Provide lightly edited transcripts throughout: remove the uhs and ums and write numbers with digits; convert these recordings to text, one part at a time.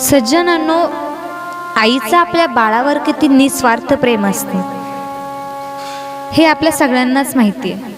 सज्जनांनो, आईचं आपल्या बाळावर किती निस्वार्थ प्रेम असते हे आपल्या सगळ्यांनाच माहिती आहे.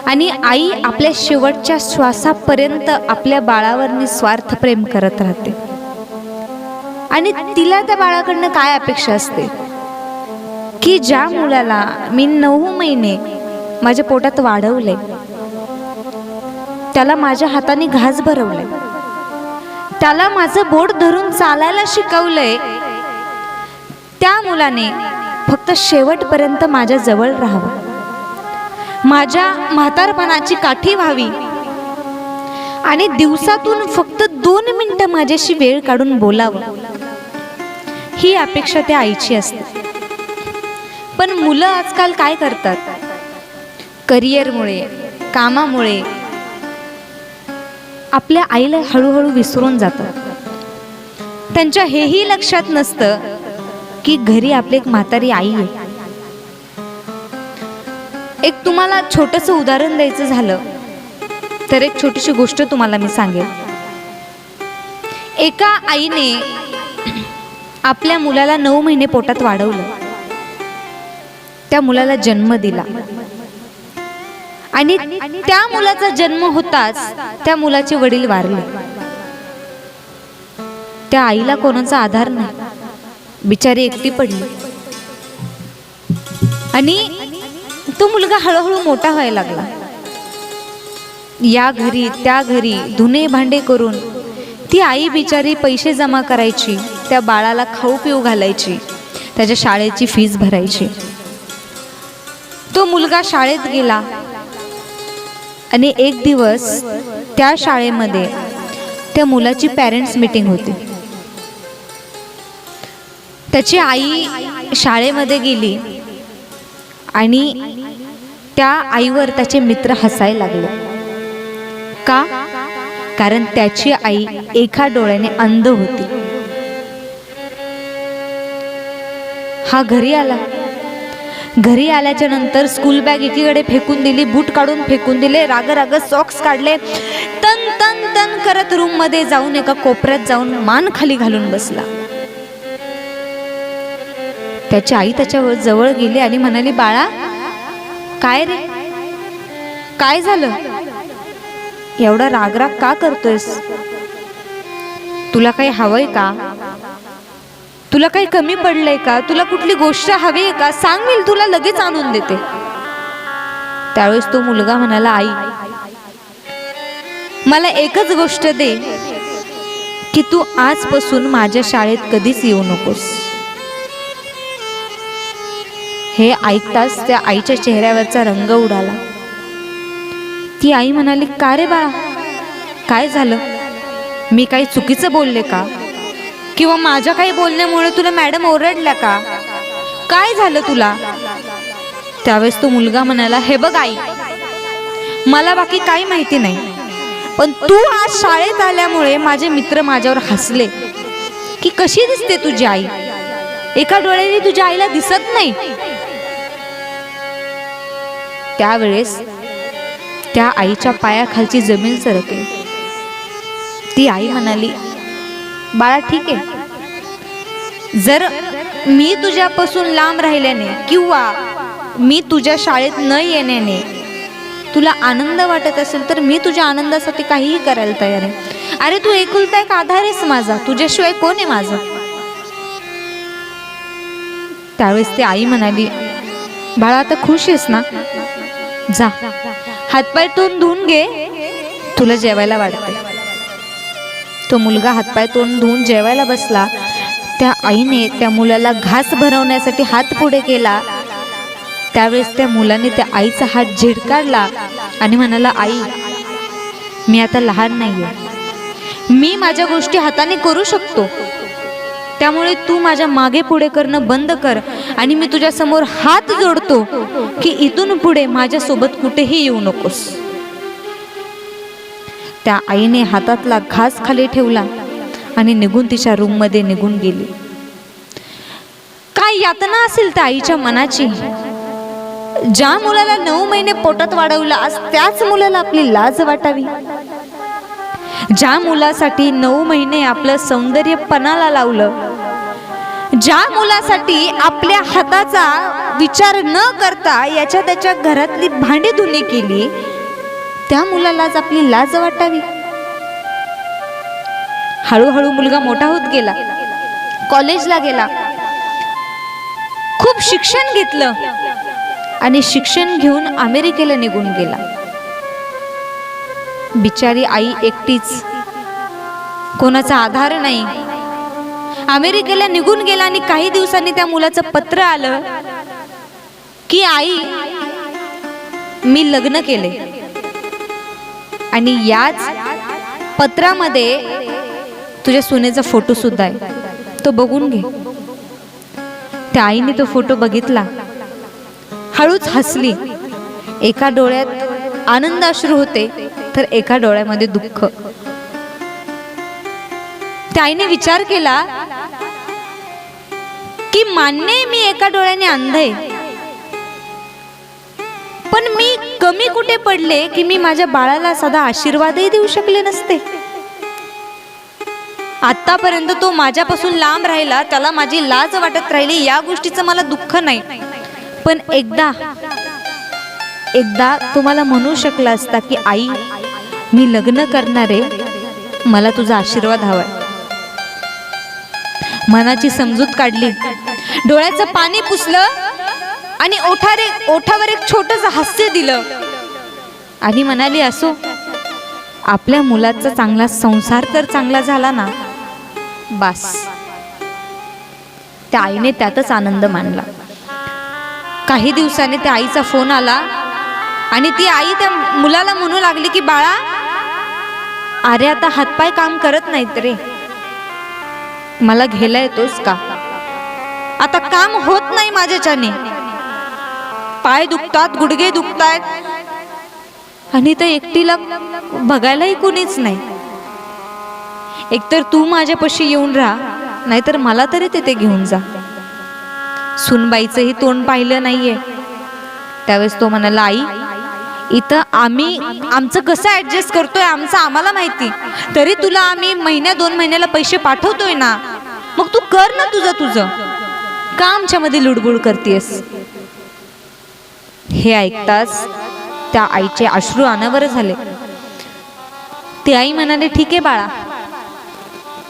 आणि आई आपल्या शेवटच्या श्वासापर्यंत आपल्या बाळावर निस्वार्थ प्रेम करत राहते. आणि तिला त्या बाळाकडनं काय अपेक्षा असते की ज्या मुलाला मी 9 महिने माझ्या पोटात वाढवले, त्याला माझ्या हाताने घास भरवले, त्याला माझं बोट धरून चालायला शिकवलंय, त्या मुलाने फक्त शेवटपर्यंत माझ्या जवळ राहावं, माझ्या म्हातारपणाची काठी व्हावी आणि दिवसातून फक्त 2 मिनिटं माझ्याशी वेळ काढून बोलावं, ही अपेक्षा त्या आईची असते. पण मुलं आजकाल काय करतात, करिअरमुळे, कामामुळे आपल्या आईला हळूहळू विसरून जातात. त्यांच्या हेही लक्षात नसतं की घरी आपली एक म्हातारी आई आहे. एक तुम्हाला छोटंसं उदाहरण द्यायचं झालं तर एक छोटीशी गोष्ट तुम्हाला मी सांगेन. एका आईने आपल्या मुलाला 9 महिने पोटात वाढवलं, त्या मुलाला जन्म दिला आणि त्या मुलाचा जन्म होताच त्या मुलाचे वडील वारले. त्या आईला कोणाचा आधार नाही, बिचारी एकटी पडली. आणि तो मुलगा हळूहळू मोठा व्हायला लागला. या घरी त्या घरी धुणे भांडे करून ती आई बिचारी पैसे जमा करायची, त्या बाळाला खाऊ पिऊ घालायची, त्याच्या शाळेची फीस भरायची. तो मुलगा शाळेत गेला आणि एक दिवस त्या शाळेमध्ये त्या मुलाची पॅरेंट्स मीटिंग होती. त्याची आई शाळेमध्ये गेली आणि त्या आईवर त्याचे मित्र हसायला लागले. का? कारण त्याची आई एका डोळ्याने अंध होती. हा घरी आला. घरी आल्याच्या नंतर स्कूल बॅग एकीकडे फेकून दिली, बूट काढून फेकून दिले, राग राग सॉक्स काढले, तन तन तन करत रूम मध्ये जाऊन एका कोपऱ्यात जाऊन मान खाली घालून बसला. त्याची आई त्याच्या जवळ गेली आणि म्हणाली, बाळा काय रे, काय झालं, एवढा रागराग का करतोयस, तुला काही हवंय का, तुला काही कमी पडलंय का, तुला कुठली गोष्ट हवी आहे का, सांग, मी तुला लगेच आणून देते. त्यावेळेस तो मुलगा म्हणाला, आई मला एकच गोष्ट दे की तू आजपासून माझ्या शाळेत कधीच येऊ नकोस. हे ऐकताच त्या आईच्या चेहऱ्यावरचा रंग उडाला. ती आई म्हणाली, का रे बाळा, काय झालं, मी काही चुकीचं बोलले का, किंवा माझ्या काही बोलण्यामुळे तुला मॅडम ओरडल्या का, काय झालं तुला. त्यावेळेस तो मुलगा म्हणाला, हे बघ आई, मला बाकी काही माहिती नाही, पण तू आज शाळेत आल्यामुळे माझे मित्र माझ्यावर हसले की कशी दिसते तुझी आई, एका डोळ्याने तुझ्या आईला दिसत नाही. त्यावेळेस त्या आईच्या पायाखालची जमीन सरकली. ती आई म्हणाली, बाळा ठीक आहे, जर मी तुझ्यापासून लांब राहिल्याने किंवा मी तुझ्या शाळेत न येण्याने तुला आनंद वाटत असेल तर मी तुझ्या आनंदासाठी काहीही करायला तयार आहे. अरे तू एकुलता एक आधार आहेस माझा, तुझ्याशिवाय कोण आहे माझं. त्यावेळेस ती आई म्हणाली, बाळा आता खुश आहेस ना, जा हातपाय तोंड धुवून घे, तुला जेवायला वाढते. तो मुलगा हातपाय तोंड धुवून जेवायला बसला. त्या आईने त्या मुलाला घास भरवण्यासाठी हात पुढे केला. त्यावेळेस त्या मुलाने त्या आईचा हात झिडकारला आणि म्हणाला, आई मी आता लहान नाहीये, मी माझ्या गोष्टी हाताने करू शकतो, त्यामुळे तू माझ्या मागे पुढे करणं बंद कर आणि मी तुझ्या समोर हात जोडतो की इथून पुढे माझ्या सोबत कुठेही येऊ नकोस. त्या आईने हातातला घास खाली ठेवला आणि निघून तिच्या रूम मध्ये निघून गेली. काय यातना असेल त्या आईच्या मनाची. ज्या मुलाला 9 महिने पोटात वाढवलं, आज त्याच मुलाला आपली लाज वाटावी. ज्या मुलासाठी 9 महिने आपलं सौंदर्य पणाला लावलं, ज्या मुलासाठी आपल्या हाताचा विचार न करता याच्या त्याच्या घरातली भांडी धुणी केली, त्या मुलालाच आपली लाज वाटावी. हळूहळू मुलगा मोठा होत गेला, कॉलेजला गेला, खूप शिक्षण घेतलं आणि शिक्षण घेऊन अमेरिकेला निघून गेला. बिचारी आई एकटीच, कोणाचा आधार नाही. अमेरिकेला निघून गेला आणि काही दिवसांनी त्या मुलाचं पत्र आलं की आई, मी लग्न केले. आणि याच पत्रामध्ये तुझ्या सुनेचा फोटो सुद्धा आहे, तो बघून घे. त्या आईने तो फोटो बघितला, हळूच हसली. एका डोळ्यात आनंद अश्रू होते तर एका डोळ्यामध्ये दुःख. त्या आईने विचार केला की मान्य मी एका डोळ्याने अंध आहे, पण मी कमी कुठे पडले की मी माझ्या बाळाला साधा आशीर्वादही देऊ शकले नसते. आतापर्यंत तो माझ्यापासून लांब राहिला, त्याला माझी लाज वाटत राहिली, या गोष्टीचं मला दुःख नाही. पण एकदा तुम्हाला म्हणू शकला असता की आई, मी लग्न करणारे, मला तुझा आशीर्वाद हवाय. मनाची समजूत काढली, डोळ्याचं पाणी पुसलं आणि ओठावर एक छोटंसं हास्य दिलं आणि म्हणाली, असो, आपल्या मुलाचा चांगला संसार तर चांगला झाला ना, बस. त्या आईने त्यातच आनंद मानला. काही दिवसांनी त्या आईचा फोन आला आणि ती आई त्या मुलाला म्हणू लागली की बाळा, अरे आता हातपाय काम करत नाहीत रे, मला घ्यायला येतोस का? आता काम होत नाही माझ्याच्याने, पाय दुखतात, गुडघे दुखतायत आणि तर एकटीला बघायलाही कुणीच नाही. एकतर तू माझ्यापाशी येऊन राहा, नाहीतर मला तरी तिथे घेऊन जा. सुनबाईचंही तोंड पाहिलं नाहीये. त्यावेळेस तो म्हणाला, आई, इथं आम्ही आमचं कसं ऍडजस्ट करतोय आमचं आम्हाला माहिती, तरी तुला आम्ही 1-2 महिन्याला पैसे पाठवतोय ना, मग तू कर ना तुझं, का आमच्यामध्ये लुडबुड करतेस? हे ऐकताच त्या आईचे अश्रू अनावर झाले. ती आई म्हणाले, ठीक आहे बाळा,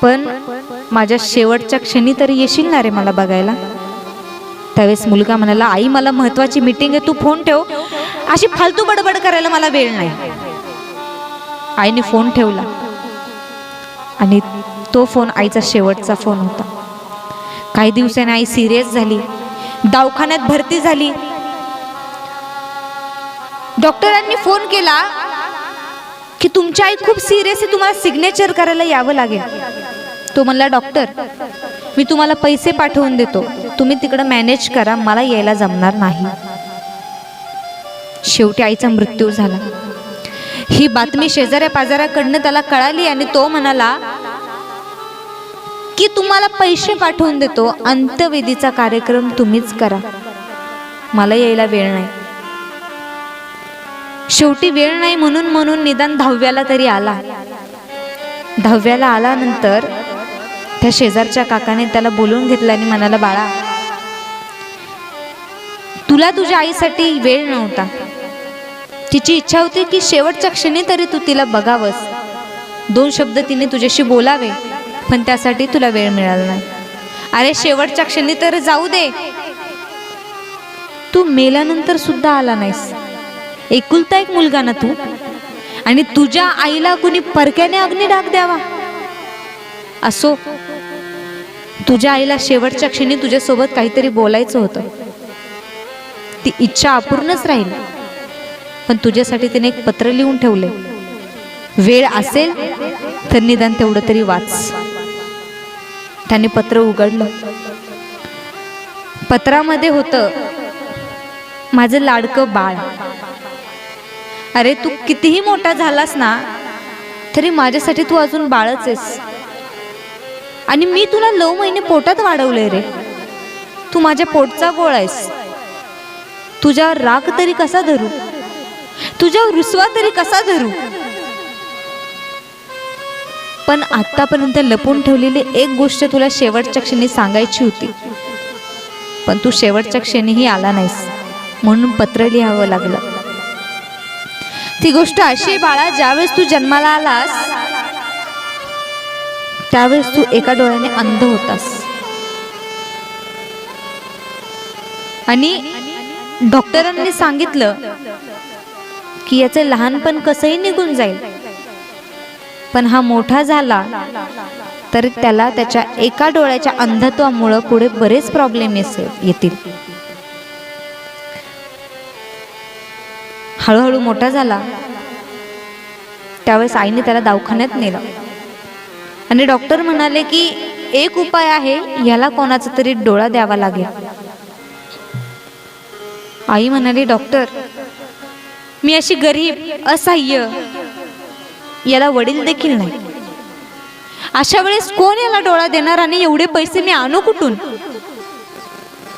पण माझ्या शेवटच्या क्षणी तरी येशील ना रे मला बघायला? त्यावेळेस मुलगा म्हणाला, आई, मला महत्वाची मीटिंग आहे, तू फोन ठेव, अशी फालतू बडबड करायला मला वेळ नाही. आईने फोन ठेवला आणि तो फोन आईचा शेवटचा फोन होता. काही दिवसांनी आई सिरियस झाली, दवाखान्यात भरती झाली. डॉक्टरांनी फोन केला की तुमची आई खूप सिरियस आहे, तुम्हाला सिग्नेचर करायला यावं लागेल. तो म्हणला, डॉक्टर, मी तुम्हाला पैसे पाठवून देतो, तुम्ही तिकडं मॅनेज करा, मला यायला जमणार नाही. शेवटी आईचा मृत्यू झाला. ही बातमी शेजाऱ्या पाजाऱ्याकडनं त्याला कळाली आणि तो म्हणाला की तुम्हाला पैसे पाठवून देतो, अंत्यविधीचा कार्यक्रम तुम्हीच करा, मला यायला वेळ नाही. शेवटी वेळ नाही म्हणून निदान 10व्याला तरी आला. 10व्याला आल्यानंतर त्या शेजारच्या काकाने त्याला बोलून घेतलं आणि म्हणाला, बाळा, तुला तुझ्या आईसाठी वेळ नव्हता, तिची इच्छा होती की शेवटच्या क्षणी तरी तू तिला बघावंस, 2 शब्द तिने तुझ्याशी बोलावे, पण त्यासाठी तुला वेळ मिळाला नाही. अरे शेवटच्या क्षणी तर जाऊ दे, तू मेल्यानंतर सुद्धा आला नाहीस. एकुलता एक मुलगा ना तू, आणि तुझ्या आईला कुणी परक्याने अग्निडाग द्यावा? असो, तुझ्या आईला शेवटच्या क्षणी तुझ्यासोबत काहीतरी बोलायचं होतं, ती इच्छा अपूर्णच राहील, पण तुझ्यासाठी तिने एक पत्र लिहून ठेवले, वेळ असेल तर निदान तेवढं तरी वाच. त्याने पत्र उघडलं. पत्रामध्ये होतं, माझं लाडकं बाळ, अरे तू कितीही मोठा झालास ना तरी माझ्यासाठी तू अजून बाळच आहेस, आणि मी तुला 9 महिने पोटात वाढवलंय रे, तू माझ्या पोटचा गोळ आहेस. तुझ्यावर राग तरी कसा धरू, तुझ्यावर रुसवा तरी कसा धरू? पण आतापर्यंत लपून ठेवलेली एक गोष्ट तुला शेवटच्या क्षणी सांगायची होती, पण तू शेवटच्या क्षणीही आला नाहीस, म्हणून पत्र लिहावं लागलं. ती गोष्ट अशी बाळा, ज्यावेळेस तू जन्माला आलास त्यावेळेस तू एका डोळ्याने अंध होतास आणि डॉक्टरांनी सांगितलं की याचे लहानपण कसंही निघून जाईल, पण हा मोठा झाला तर त्याला त्याच्या एका डोळ्याच्या अंधत्वामुळे पुढे बरेच प्रॉब्लेम येतील. हळूहळू मोठा झाला त्यावेळेस आईने त्याला दवाखान्यात नेलं आणि डॉक्टर म्हणाले की एक उपाय आहे, याला कोणाचा तरी डोळा द्यावा लागेल. आई म्हणाली, डॉक्टर मी अशी गरीब असहाय्य, याला वडील देखील नाही, अशा वेळेस कोण याला डोळा देणार आणि एवढे पैसे मी आणू कुठून?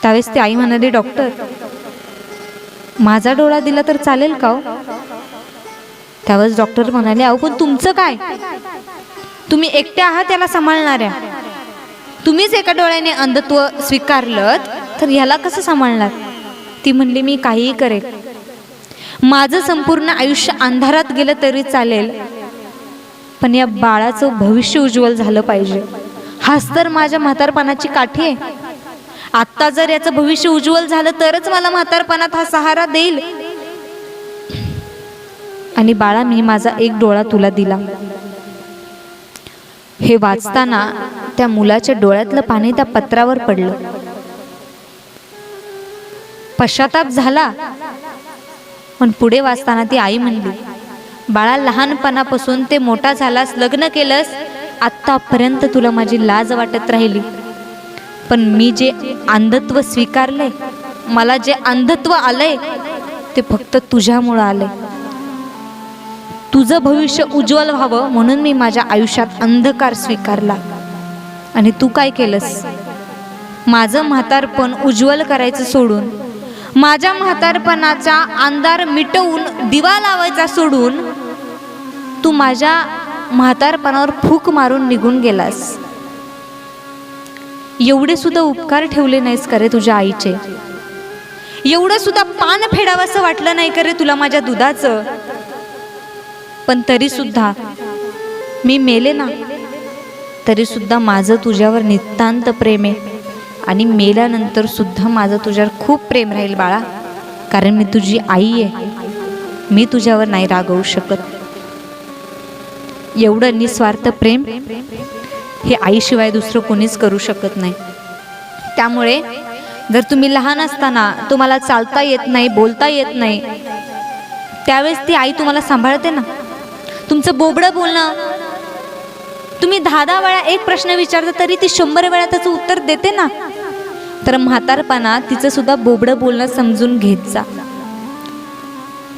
त्यावेळेस ती आई म्हणाली, डॉक्टर माझा डोळा दिला तर चालेल का हो? त्यावेळेस डॉक्टर म्हणाले, अहो पण तुमचं काय, तुम्ही एकट्या आहात त्याला सांभाळणाऱ्या, तुम्हीच एका डोळ्याने अंधत्व स्वीकारलं तर ह्याला कसं सांभाळणार? ती म्हणली, मी काहीही करेल, माझं संपूर्ण आयुष्य अंधारात गेलं तरी चालेल, पण या बाळाचं भविष्य उज्ज्वल झालं पाहिजे. हाच तर माझ्या म्हातारपणाची काठी आहे. आत्ता जर याचं भविष्य उज्ज्वल झालं तरच मला म्हातारपणात हा सहारा देईल. आणि बाळा, मी माझा एक डोळा तुला दिला. हे वाचताना त्या मुलाच्या डोळ्यातलं पाणी त्या पत्रावर पडलं. पश्चाताप झाला, पण पुढे वाचताना ती आई म्हणली, बाळा लहानपणापासून ते मोठा झालास, लग्न केलंस, आत्तापर्यंत तुला माझी लाज वाटत राहिली, पण मी जे अंधत्व स्वीकारले, मला जे अंधत्व आलंय ते फक्त तुझ्यामुळं आलंय. तुझं भविष्य उज्ज्वल व्हावं म्हणून मी माझ्या आयुष्यात अंधकार स्वीकारला. आणि तू काय केलंस? माझं म्हातारपण उज्ज्वल करायचं सोडून, माझ्या म्हातारपणाचा अंधार मिटवून दिवा लावायचा सोडून तू माझ्या म्हातारपणावर फूक मारून निघून गेलास. एवढे सुद्धा उपकार ठेवले नाहीस का रे तुझ्या आईचे? एवढं सुद्धा पान फेडावंसं वाटलं नाही का रे तुला माझ्या दुधाचं? पण तरी सुद्धा मी मेले ना, तरी सुद्धा माझं तुझ्यावर नितांत प्रेम आहे आणि मेल्यानंतर सुद्धा माझं तुझ्यावर खूप प्रेम राहील बाळा, कारण मी तुझी आई आहे. मी तुझ्यावर नाही रागवू शकत. एवढं निस्वार्थ प्रेम हे आईशिवाय दुसरं कोणीच करू शकत नाही. त्यामुळे जर तुम्ही लहान असताना तुम्हाला चालता येत नाही, बोलता येत नाही, त्यावेळेस ती आई तुम्हाला सांभाळते ना. तुमचं बोबडं बोलणं, तुम्ही 10 वेळा एक प्रश्न विचारता तरी ती 100 वेळा त्याचं उत्तर देते ना. तर म्हातारपणा तिचं सुद्धा बोबडं बोलणं समजून घेत जा.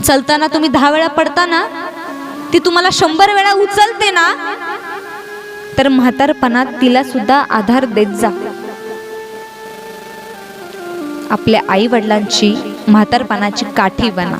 चलताना तुम्ही 10 वेळा पडता ना, ती तुम्हाला 100 वेळा उचलते ना. तर म्हातारपणात तिला सुद्धा आधार देत जा. आपल्या आई वडिलांची म्हातारपणाची काठी बना.